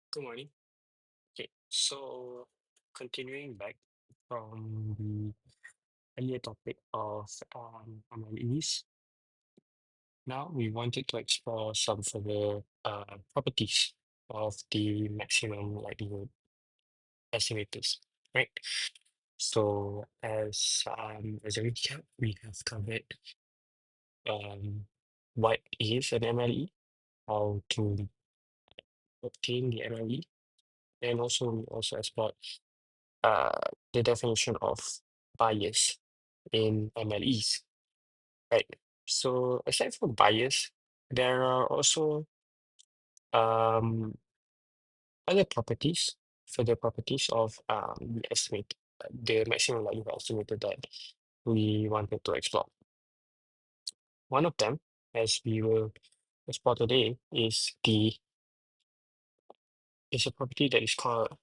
Good morning. Okay, so continuing back from the earlier topic of MLEs, now we wanted to explore some further properties of the maximum likelihood estimators, right? So as a recap, we have covered um, what is an MLE, how to obtain the MLE, and also we also explored uh, the definition of bias in MLEs, right? So aside from bias, there are also um, other properties, further properties of the estimate, the maximum likelihood estimator that we wanted to explore. One of them, as we will explore today, is a property that is called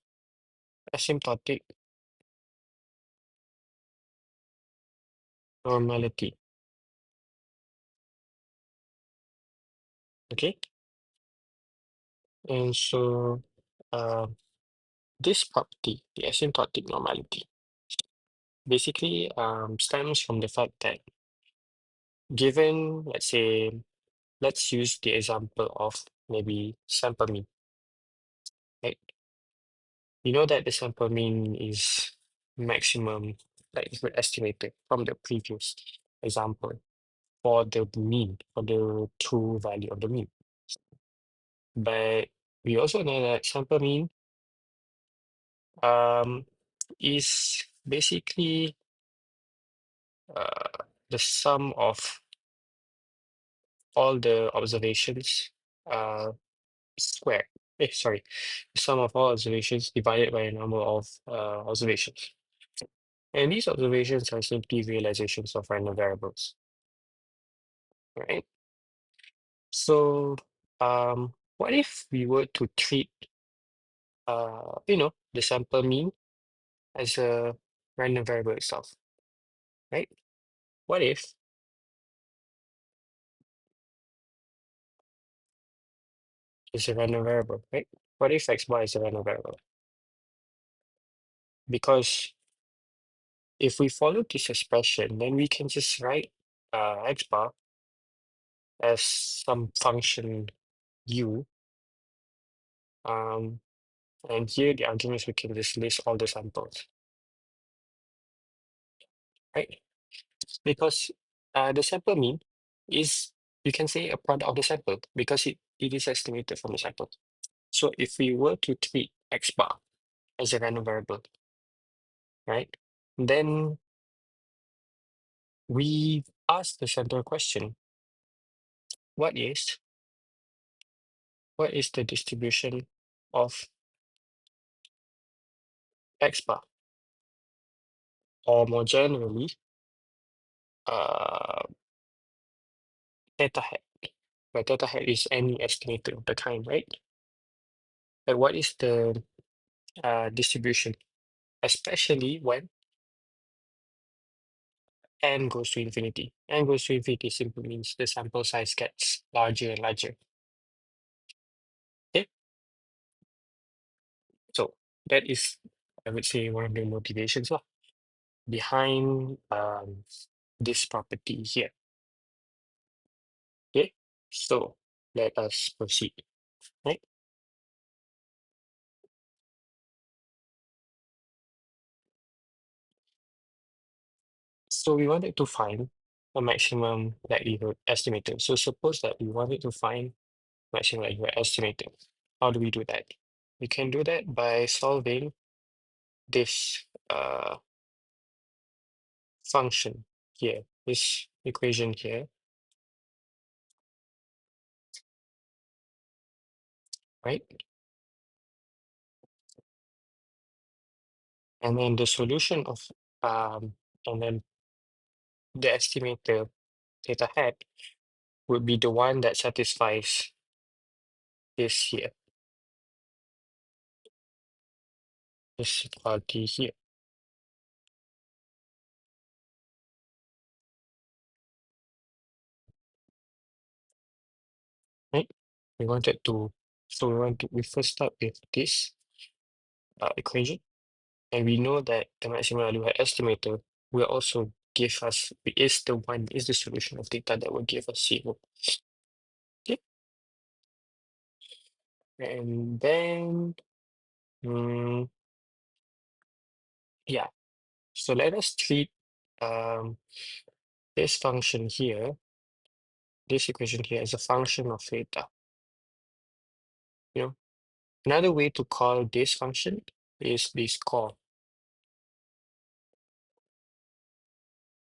asymptotic normality. Okay, and so uh, this property, the asymptotic normality, basically stems from the fact that given, let's say, let's use the example of maybe sample mean, right? You know that the sample mean is maximum, like if we estimated from the previous example for the mean, for the true value of the mean. But we also know that sample mean um, is basically the sum of all the observations uh, squared. Sorry, the sum of all observations divided by a number of observations. And these observations are simply realizations of random variables, right? So, what if we were to treat, the sample mean as a random variable itself, right? What if it's a random variable, right? What if x bar is a random variable? Because if we follow this expression, then we can just write x bar as some function u. Um, and here the arguments we can just list all the samples, right? Because the sample mean is, you can say, a product of the sample because it is estimated from the sample. So if we were to treat x bar as a random variable, right, then we ask the central question, what is the distribution of x bar? Or more generally, uh, theta hat, where theta hat is any estimator of the kind, right? But what is the distribution, especially when n goes to infinity? N goes to infinity simply means the sample size gets larger and larger. Okay, so that is, I would say, one of the motivations lah behind this property here. Okay, so let us proceed, right? So we wanted to find a maximum likelihood estimator. So suppose that we wanted to find maximum likelihood estimator. How do we do that? We can do that by solving this function here, this equation here, right? And then the solution of and then the estimator theta hat would be the one that satisfies this here, this equality here, right? We wanted to So we first start with this equation, and we know that the maximum value estimator will also give us is the solution of theta that will give us 0. Okay, and then mm, yeah, so let us treat um this function here, this equation here, as a function of theta. You know, another way to call this function is this call,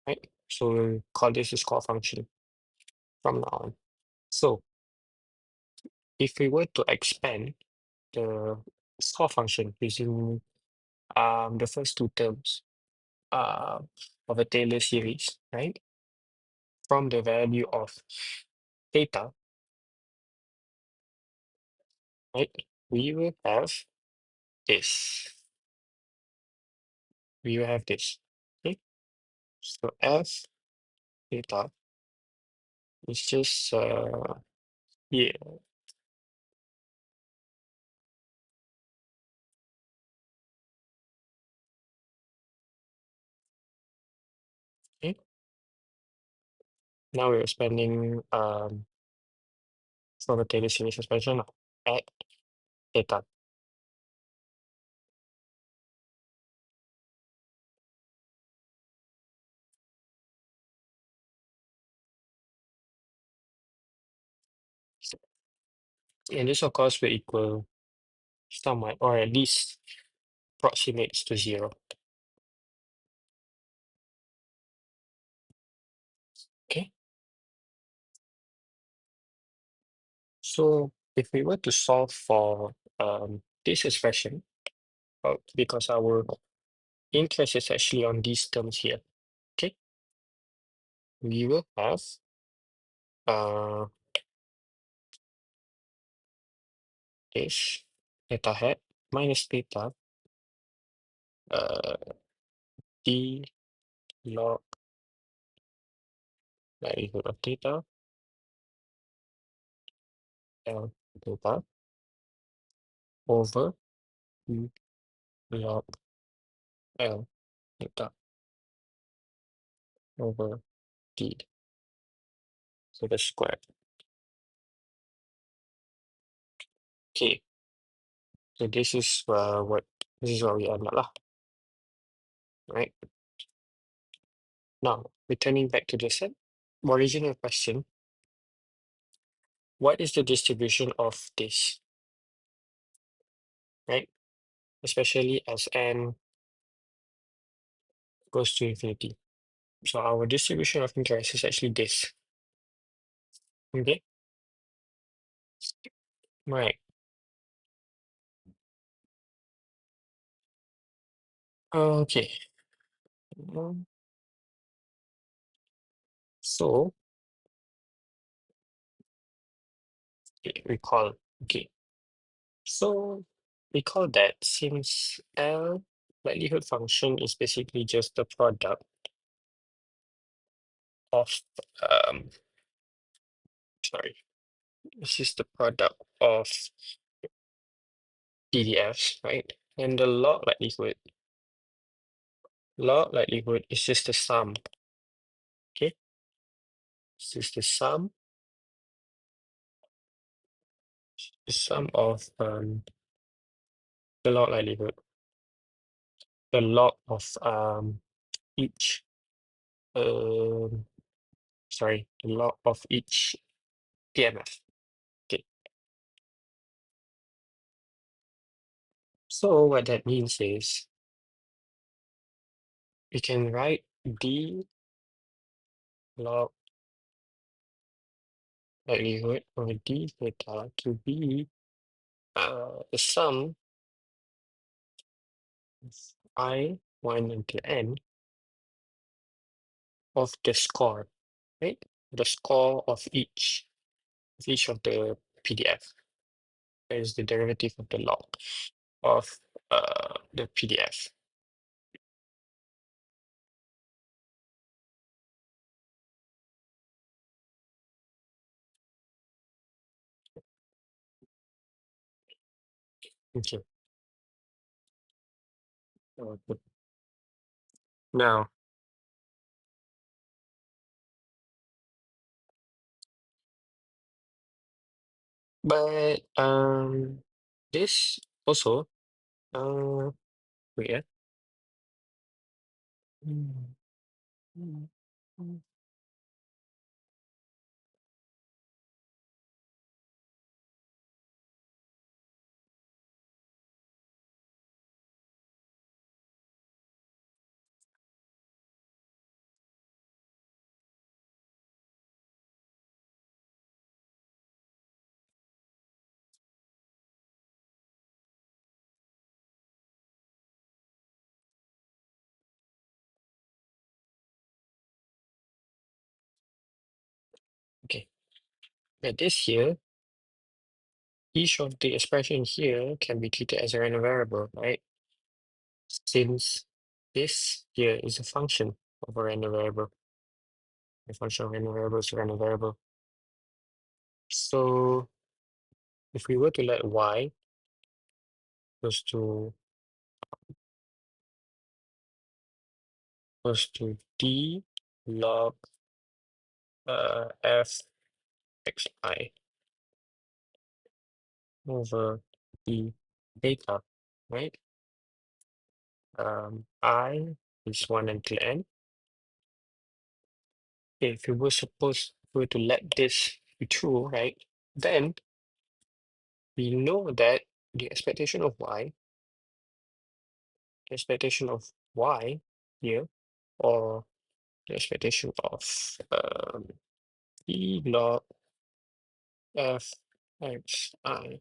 right? So we'll call this is call function from now on. So if we were to expand the call function using the first two terms uh, of a Taylor series, right? From the value of theta, right? We will have this. We will have this. Okay. So f theta is just here. Okay. Now we're expanding from a Taylor series expansion at theta. And this of course will equal somewhat, or at least approximates to 0. Okay. So if we were to solve for this expression, because our interest is actually on these terms here, okay, we will have uh, this theta hat minus theta uh, d log likelihood of theta L theta over d log L theta over d. So the square. Okay, so this is what we end up lah, right? Now returning back to the set original question, what is the distribution of this, right? Especially as n goes to infinity. So our distribution of interest is actually this. Okay, right. Okay. Um, So recall. Okay. So recall that since L likelihood function is basically just the product of um sorry, this is the product of PDFs, right? And the log likelihood is just the sum. Okay, this is the sum of the log likelihood, the log of each um the log of each TMF. Okay, so what that means is we can write d log likelihood or d theta to be the sum of I1 until n of the score, right? The score of each of the PDF. That is the derivative of the log of the PDF. Okay. Okay. Now, but this also wait, yeah. Mm, mm, mm. Okay. But this here, each of the expression here can be treated as a random variable, right? Since this here is a function of a random variable. A function of random variable is a random variable. So if we were to let y equals to d log f xi over the data, right? I is 1 until n. If you were supposed were to let this be true, right? Then we know that the expectation of y here, or the expectation of e log f xi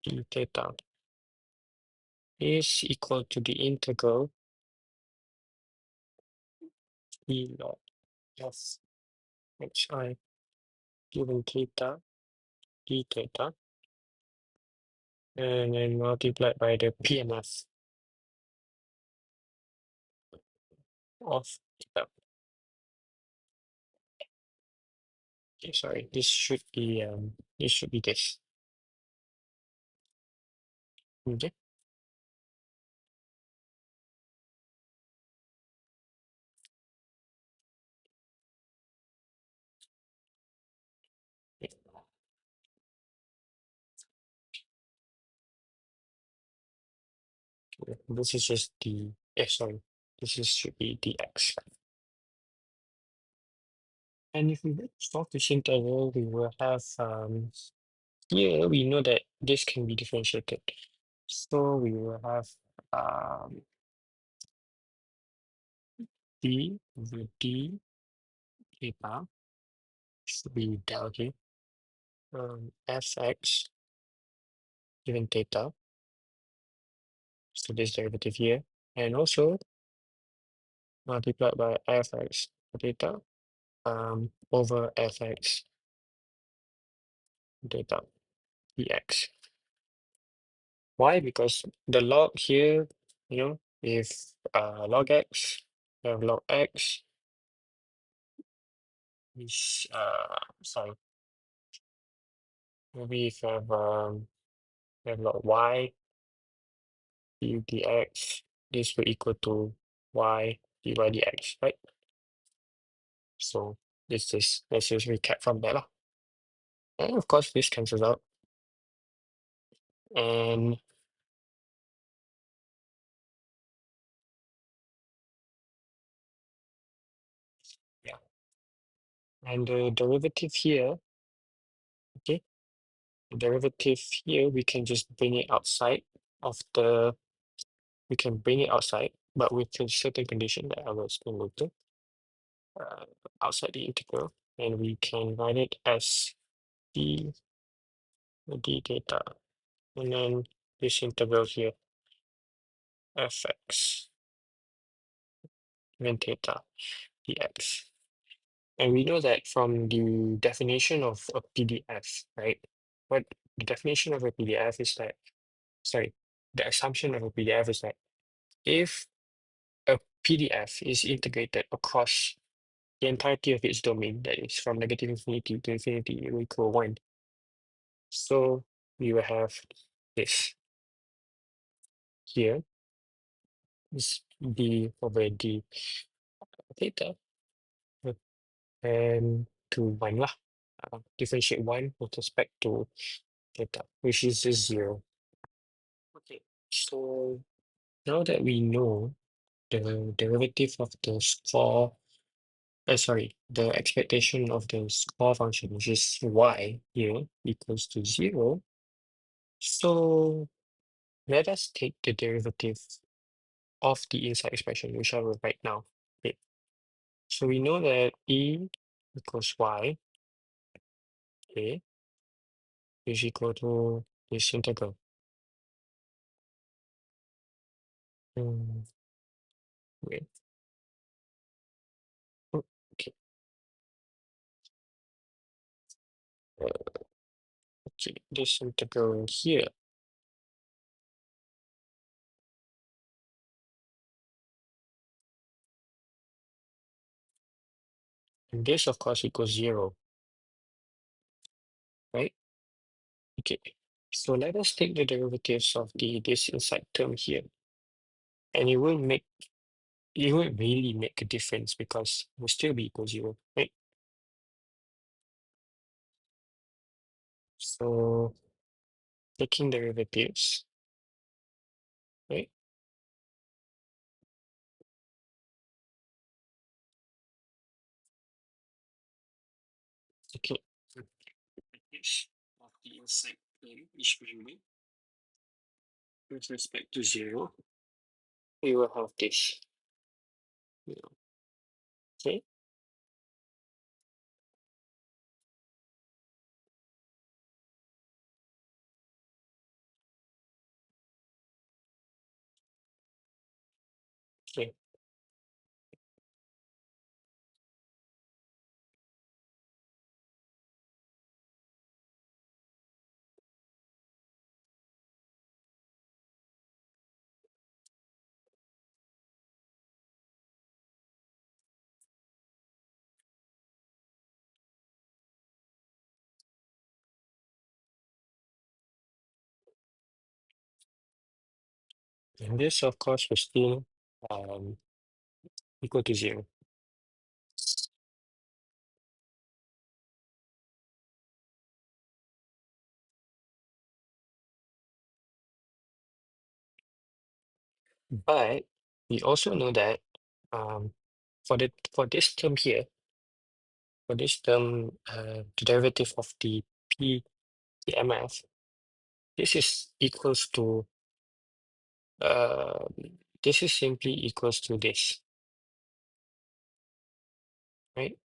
d theta is equal to the integral e log f xi given theta d theta, and then multiplied by the PMF of theta. Okay, sorry, this should be this. Okay. This is just the sorry, this is should be dx. And if we solve this integral, we will have here we know that this can be differentiated. So we will have um d over d theta should be del here. Fx given theta. So this derivative here. And also multiplied by fx theta over fx theta dx. Why? Because the log here, if log x, we have log x is sorry, maybe if we have log y dx, this will equal to y dy dx, right? So let's just recap from that lah. And of course this cancels out. And yeah, and the derivative here, okay, the derivative here, we can just bring it outside of the, we can bring it outside, but with a certain condition that I will explain later, uh, outside the integral, and we can write it as d theta, and then this integral here, fx given theta dx. And we know that from the definition of a PDF, right? What the definition of a PDF is that, sorry, the assumption of a PDF is that if a PDF is integrated across the entirety of its domain, that is from negative infinity to infinity, it will equal 1. So we will have this here is d over d theta and to 1 lah. Differentiate 1 with respect to theta, which is just 0. Okay, so now that we know the derivative of the score, sorry, the expectation of the score function, which is y here equals to 0. So let us take the derivative of the inside expression, which I will write now. Okay. So we know that e equals y, okay, is equal to this integral. Mm, wait. Oh, okay. Okay, this integral here. And this, of course, equals 0, right? Okay. So let us take the derivatives of this inside term here. And it won't really make a difference because it will still be equal to 0, right? So taking derivatives, right? Okay. Derivatives of the inside term each member with respect to 0, we will have this. Yeah. Okay. Okay. And this, of course, will still um, equal to 0. But we also know that um, for this term here, for this term, the derivative of the PMF, this is equals to uh, this is simply equals to this, right?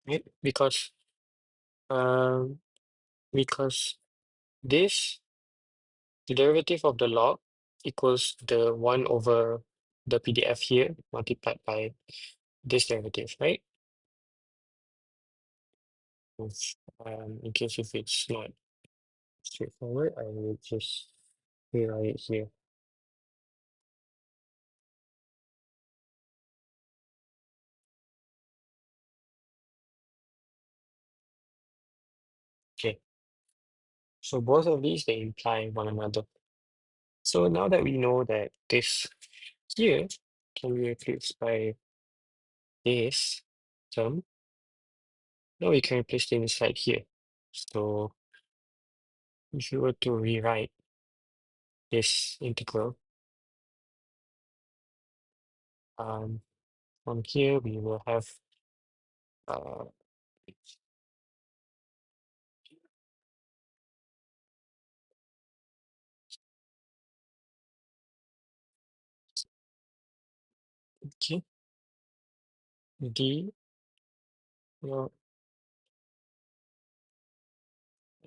Right? Um, because this the derivative of the log equals the 1 over the PDF here multiplied by this derivative, right? In case if it's not straightforward, I will just rewrite it here. Okay, so both of these they imply one another. So now that we know that this here can be replaced by this term, now we can replace the inside here. So if you were to rewrite this integral, um, from here we will have uh, okay, d, well,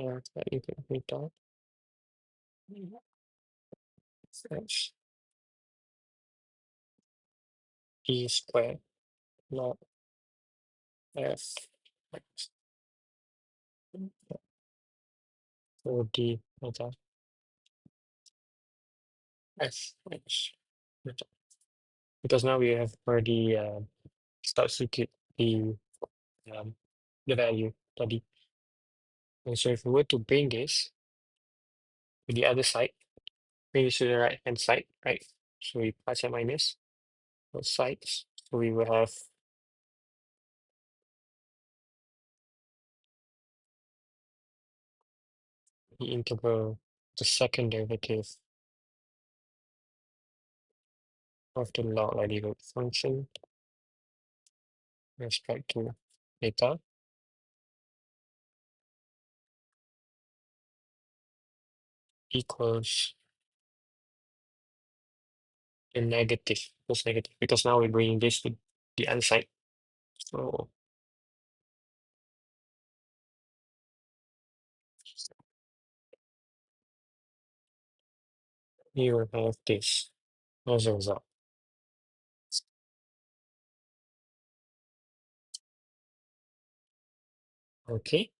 Let me put it down. H E squared log F X. So D beta F H beta. Because now we have already substitute um, the value tadi. And so if we were to bring this to the other side, bring this to the right hand side, right? So we plus and minus both sides. So we will have the integral, the second derivative of the log likelihood function with respect to beta equals the negative, plus negative, because now we're bringing this to the other side. So you will have this as a result. Okay.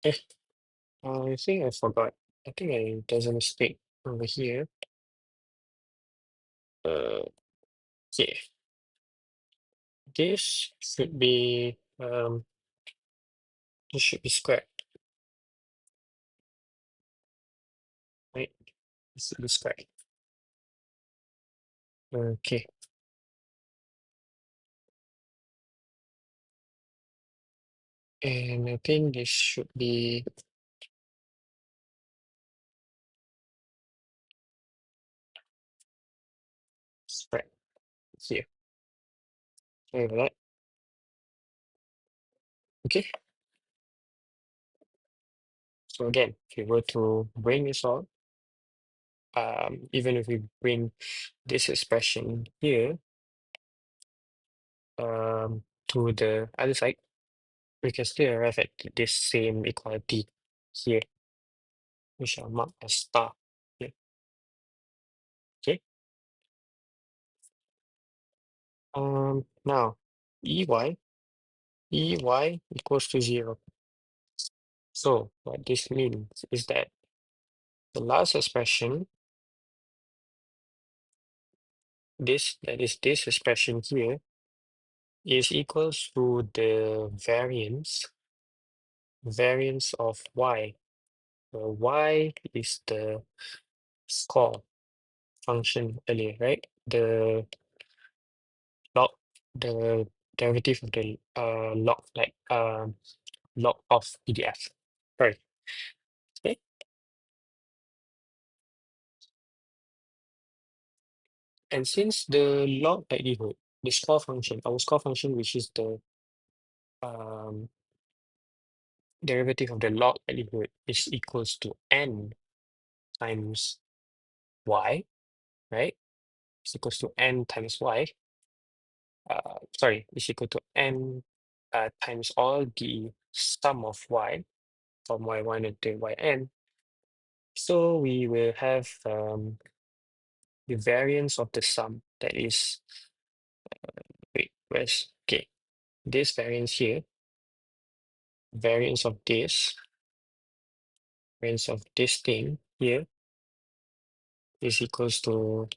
Eh, I think I forgot. I think there's a mistake over here. Uh, yeah. This should be this should be squared, right? This should be squared. Okay. And I think this should be spread here. Sorry about that. Okay. So again, if we were to bring this out, even if we bring this expression here to the other side, we can still arrive at this same equality here, which I'll mark as star here. Okay. Now ey equals to 0. So what this means is that the last expression, that is this expression here, is equals to the variance of y. So y is the score function earlier, right? The log, the derivative of the log of PDF. Sorry. Okay. And since the log likelihood, the score function, our score function, which is the um, derivative of the log likelihood, is equals to n times y, right? Is equals to n times y. Sorry, is equal to n times all the sum of y from y1 until yn. So we will have the variance of the sum, that is, wait, where's, okay, this variance here, variance of this, variance of this thing here is equals to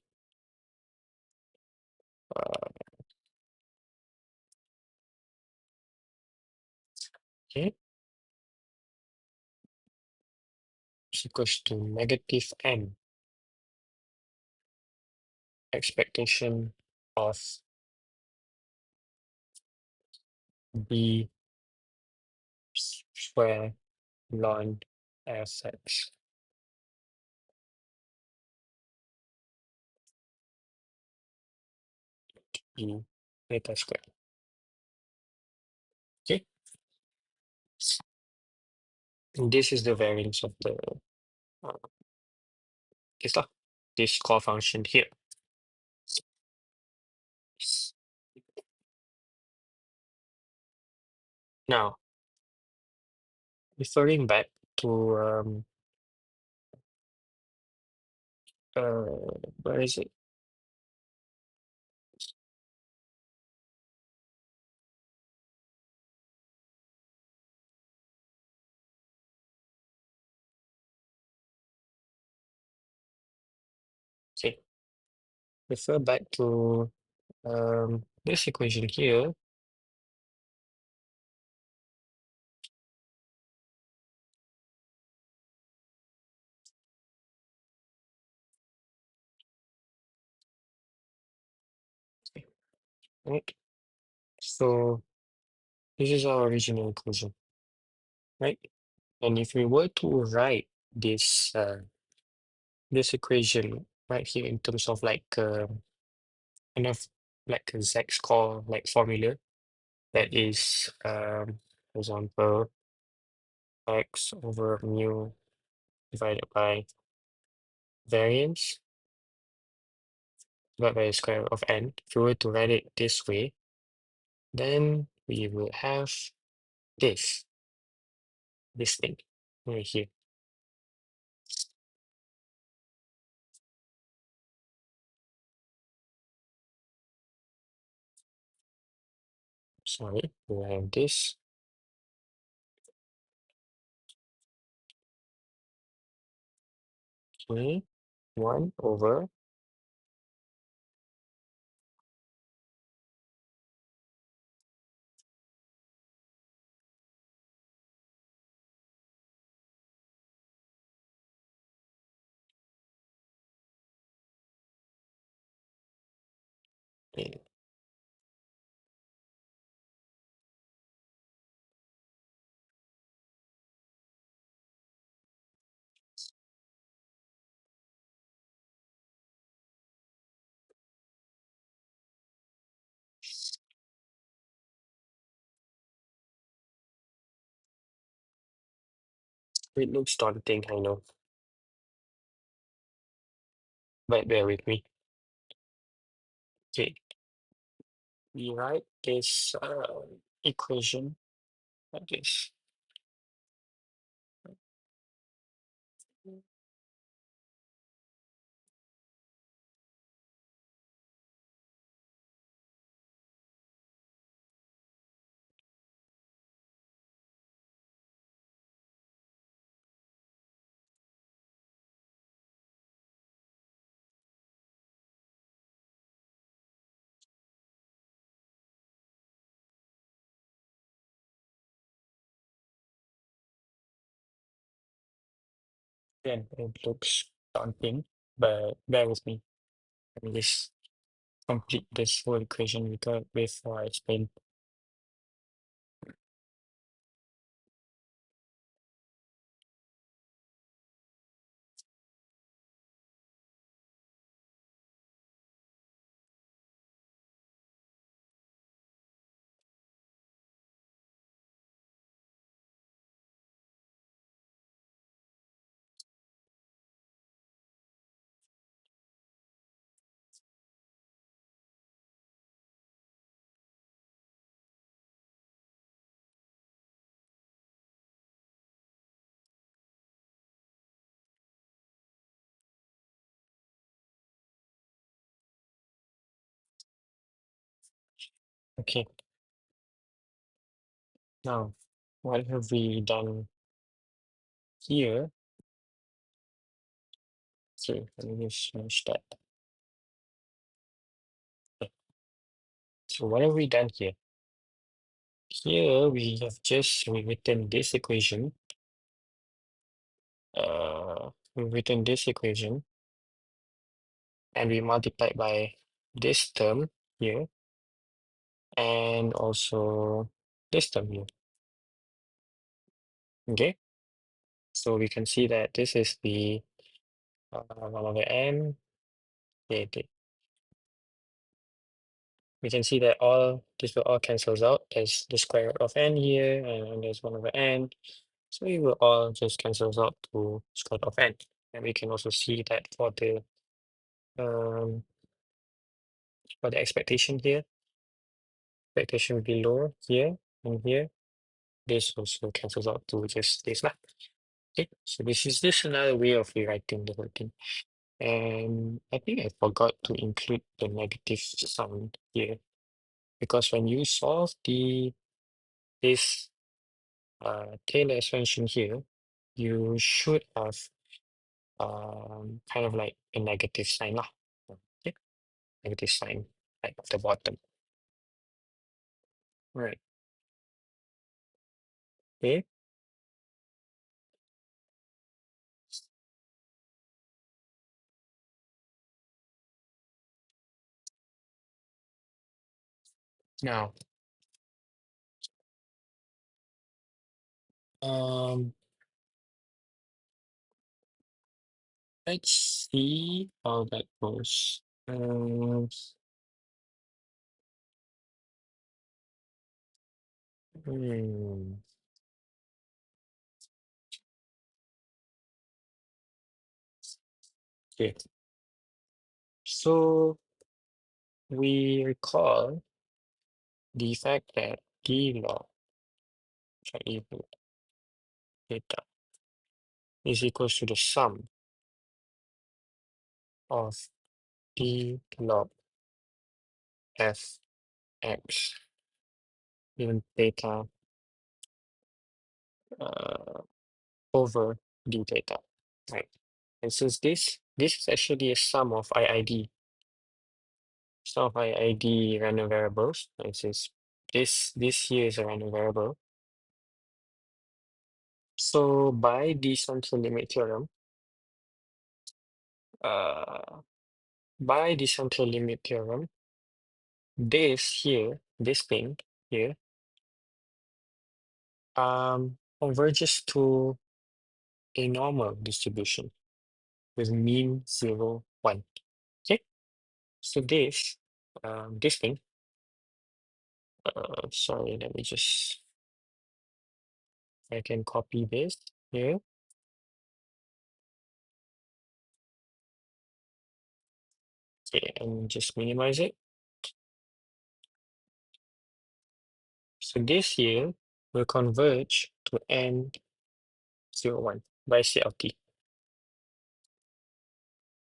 okay, is equals to negative n expectation of b square ln fx e beta square. Okay, and this is the variance of the uh, this lah, this core function here. Now, referring back to uh where is it? Okay, refer back to this equation here. Okay, right? So this is our original equation, right? And if we were to write this equation right here in terms of like kind of like a Z-score like formula that is for example x over mu divided by variance divided by the square root of n. If we were to write it this way, then we will have this this thing right here. Sorry, we have this. Okay, 1 over eh, it looks daunting, I know, but bear with me. Okay, we write this equation like this. Again, it looks daunting, but bear with me. Let me just complete this whole equation before I explain. Okay, now what have we done here? Okay, let me just finish that. Okay, so what have we done here? Here we have just rewritten this equation. We've written this equation and we multiplied by this term here and also this term here. Okay, so we can see that this is the 1 over n. Okay, we can see that all this will all cancels out. There's the square root of n here, and there's 1 over n. So it will all just cancels out to square root of n. And we can also see that um for the expectation here, expectation will be lower here and here. this also cancels out to just this lah. Okay, so this is just another way of rewriting the whole thing. And I think I forgot to include the negative sign here because when you solve this Taylor expansion here, you should have kind of like a negative sign lah. Okay, negative sign at the bottom. Right. Okay. Now, um, let's see how that goes. Hmm, okay. So we recall the fact that D log input data is equals to the sum of D log f x in data uh, over D data, right? And since this is actually a sum of IID, sum of IID random variables, and since this here is a random variable, so by the central limit theorem, uh, by the central limit theorem, this here, this thing here, converges to a normal distribution with mean 0, 1. Okay, so this thing, sorry, let me just, I can copy this here. Okay, and just minimize it. So this here will converge to N01 by CLT.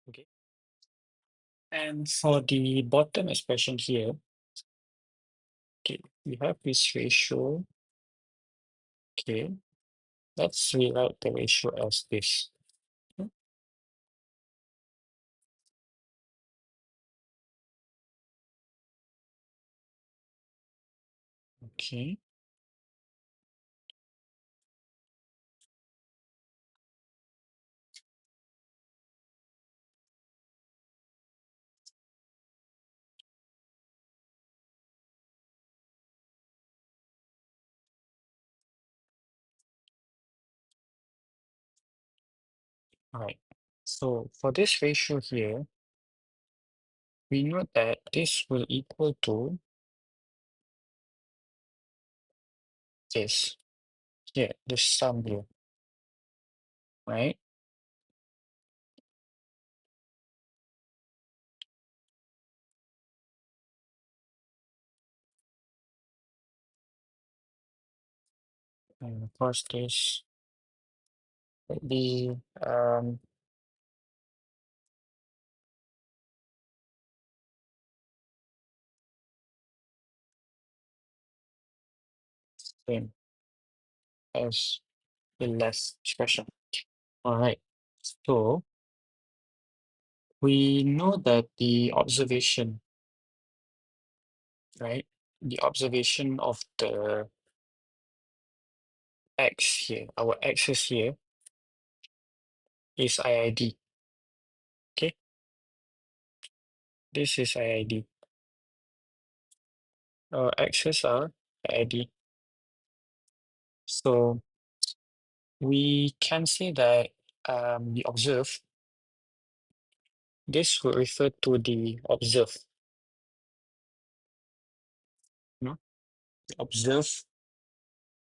Okay. And for the bottom expression here, okay, we have this ratio. Okay, let's rewrite the ratio as this. Okay. All right. So for this ratio here, we know that this will equal to this here, this sum here, right? And of course, this would be same as the last expression. All right. So we know that the observation, right? The observation of the x here, our axis here is IID. Okay, this is IID. Our axes are IID. So we can say that the observe, this would refer to the observe, no? Observe,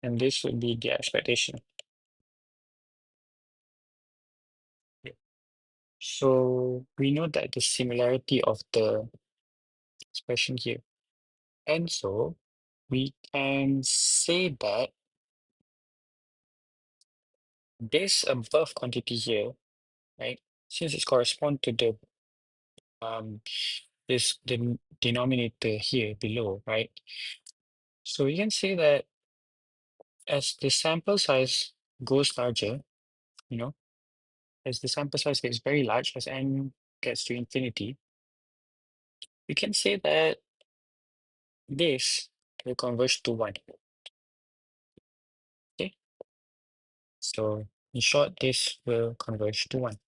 and this would be the expectation. Yeah. So we know that the similarity of the expression here. And so we can say that this above quantity here, right? Since it corresponds to the this denominator here below, right? So we can say that as the sample size goes larger, you know, as the sample size gets very large, as n gets to infinity, we can say that this will converge to 1. Okay, so in short, this will converge to 1.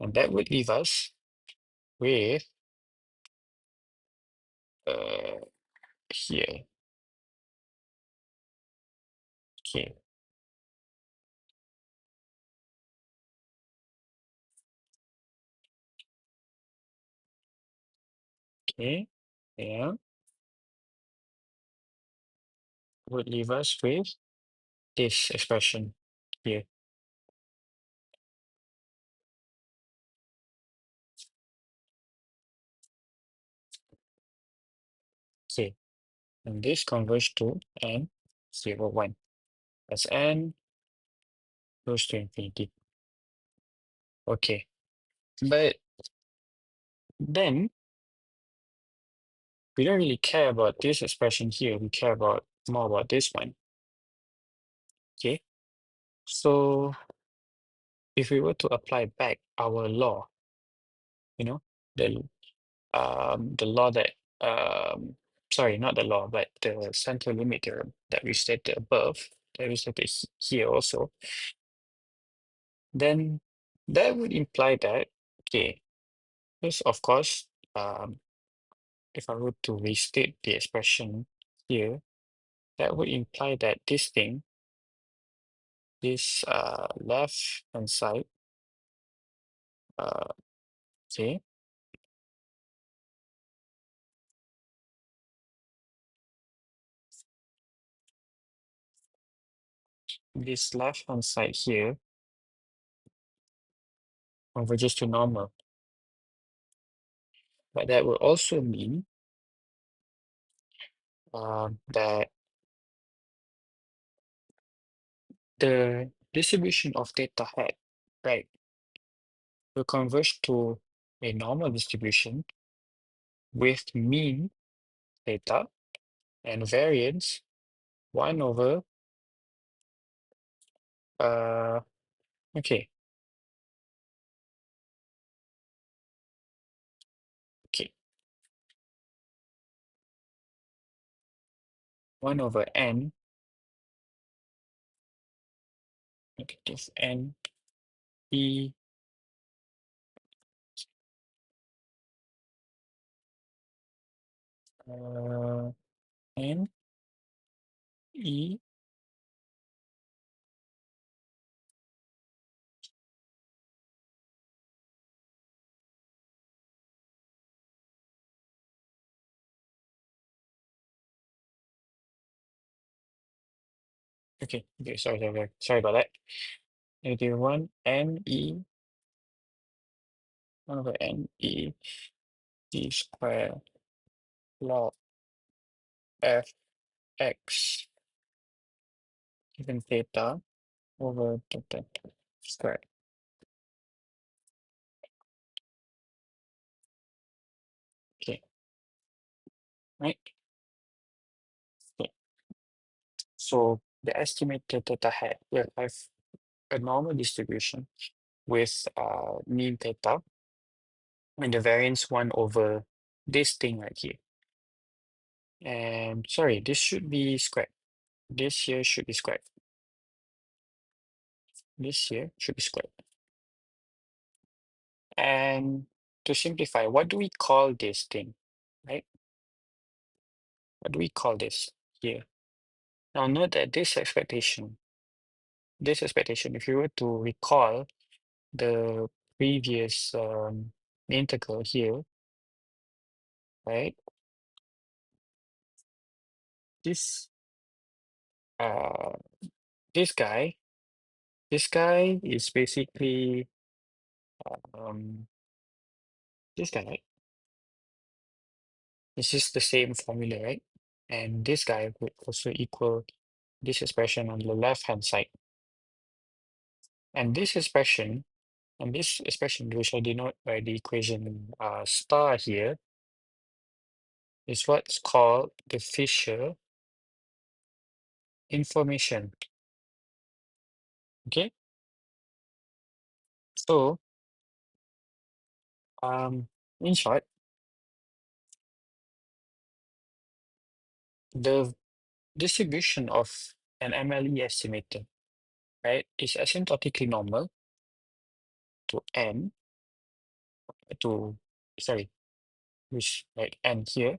And that would leave us with uh here. Okay, okay, yeah, would leave us with this expression here. Okay, and this converges to n 0, 1 as n goes to infinity. Okay, but then we don't really care about this expression here. We care about more about this one. Okay, so if we were to apply back our law, you know, the the law that sorry, not the law, but the central limit theorem that we stated above, that we stated here also, then that would imply that, okay, yes, of course, if I were to restate the expression here, that would imply that this thing, this left hand side, uh, okay, this left hand side here converges to normal. But that would also mean that the distribution of theta hat, right, will converge to a normal distribution with mean theta and variance 1 over, uh, okay, okay, 1 over n, negative n, e, uh, n, e, okay, sorry about that. Negative 1, n, e, 1 over n, e, t square log f x given theta over theta square. Okay, right? Okay. So the estimated theta hat will have a normal distribution with mean theta and the variance 1 over this thing right here. And sorry, this should be squared. This here should be squared. This here should be squared. And to simplify, what do we call this thing, right? What do we call this here? Now note that this expectation, if you were to recall the previous integral here, right? This uh this guy, this guy is basically um this guy, right? It's just the same formula, right? And this guy would also equal this expression on the left hand side. And this expression, which I denote by the equation star here, is what's called the Fisher information. Okay, so in short, the distribution of an MLE estimator, right, is asymptotically normal to n to sorry, which like n here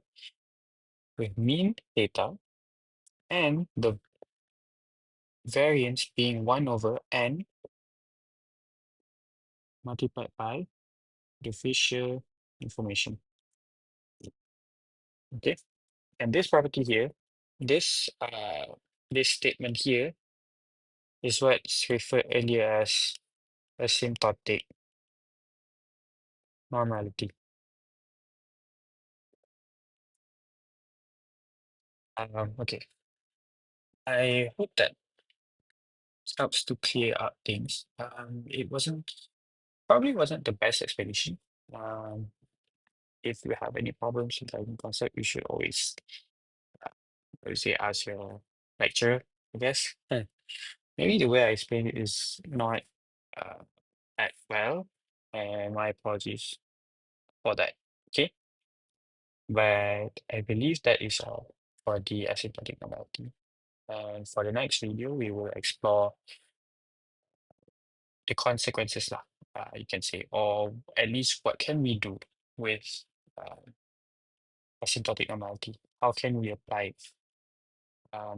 with mean data and the variance being 1 over n multiplied by the Fisher information. Okay, and this property here, this this statement here is what's referred earlier as asymptotic normality. Okay, I hope that helps to clear up things. It probably wasn't the best explanation. Um, if you have any problems regarding concept, you should always, I would say, ask your lecturer, I guess. Maybe the way I explained it is not uh, that well, and my apologies for that. Okay, but I believe that is all for the asymptotic normality. And for the next video, we will explore the consequences, lah, you can say, or at least what can we do with uh, asymptotic normality? How can we apply it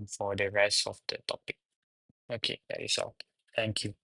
for the rest of the topic? Okay, that is all. Thank you.